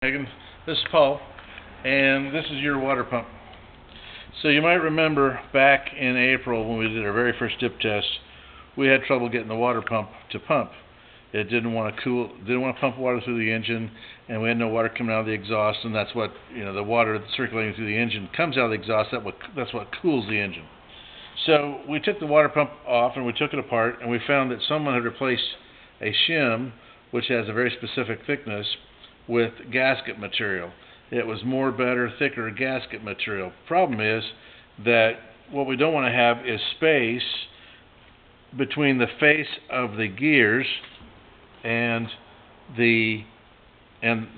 Megan, this is Paul, and this is your water pump. So you might remember back in April when we did our very first dip test, we had trouble getting the water pump to pump. It didn't want to pump water through the engine, and we had no water coming out of the exhaust, and that's what, the water circulating through the engine comes out of the exhaust. That's what cools the engine. So we took the water pump off and we took it apart, and we found that someone had replaced a shim, which has a very specific thickness, with gasket material. It was more, better, thicker gasket material. Problem is that what we don't want to have is space between the face of the gears and the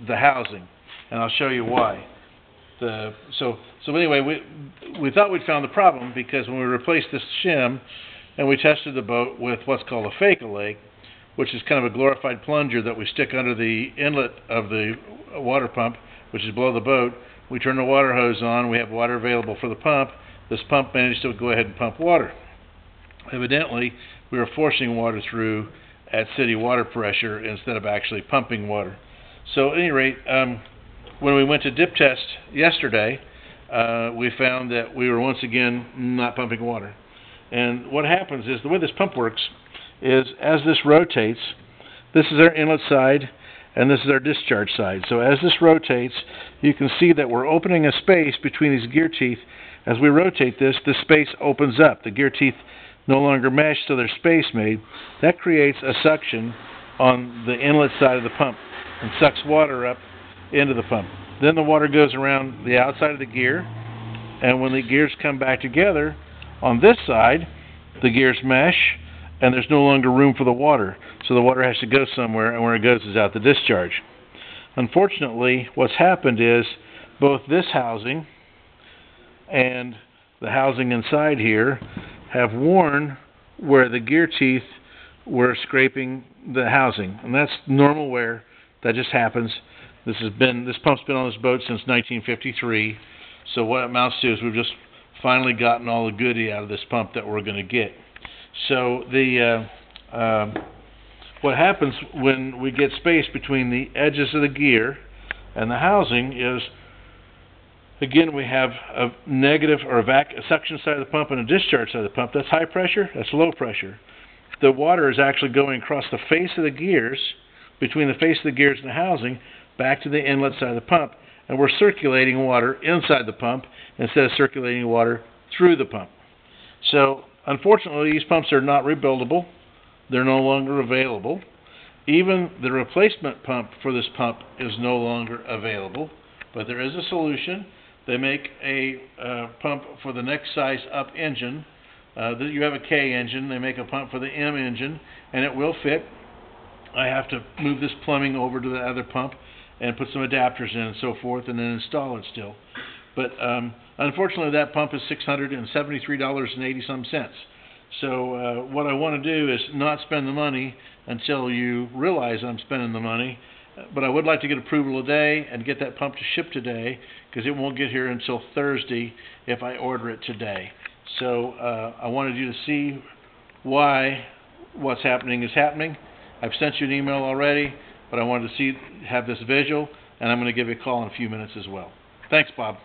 housing, and I'll show you why. So anyway, we thought we'd found the problem because when we replaced this shim and we tested the boat with what's called a fake leg, which is kind of a glorified plunger that we stick under the inlet of the water pump, which is below the boat. We turn the water hose on, we have water available for the pump. This pump managed to go ahead and pump water. Evidently, we were forcing water through at city water pressure instead of actually pumping water. So at any rate, when we went to dip test yesterday, we found that we were once again not pumping water. And what happens is, the way this pump works is, as this rotates, this is our inlet side and this is our discharge side. So as this rotates, you can see that we're opening a space between these gear teeth. As we rotate this space opens up. The gear teeth no longer mesh, so there's space made. That creates a suction on the inlet side of the pump and sucks water up into the pump. Then the water goes around the outside of the gear, and when the gears come back together on this side, the gears mesh, and there's no longer room for the water. So the water has to go somewhere, and where it goes is out the discharge. Unfortunately, what's happened is both this housing and the housing inside here have worn where the gear teeth were scraping the housing. And that's normal wear. That just happens. This pump's been on this boat since 1953. So what it amounts to is we've just finally gotten all the goodie out of this pump that we're going to get. So what happens when we get space between the edges of the gear and the housing is, again, we have a negative or a suction side of the pump and a discharge side of the pump. That's high pressure, that's low pressure. The water is actually going across the face of the gears, between the face of the gears and the housing, back to the inlet side of the pump. And we're circulating water inside the pump instead of circulating water through the pump. So unfortunately, these pumps are not rebuildable. They're no longer available. Even the replacement pump for this pump is no longer available. But there is a solution. They make a pump for the next size up engine. You have a K engine. They make a pump for the M engine, and it will fit. I have to move this plumbing over to the other pump and put some adapters in and so forth, and then install it still. But unfortunately, that pump is $673.80. So what I want to do is not spend the money until you realize I'm spending the money. But I would like to get approval today and get that pump to ship today, because it won't get here until Thursday if I order it today. So I wanted you to see why what's happening is happening. I've sent you an email already, but I wanted to have this visual, and I'm going to give you a call in a few minutes as well. Thanks, Bob.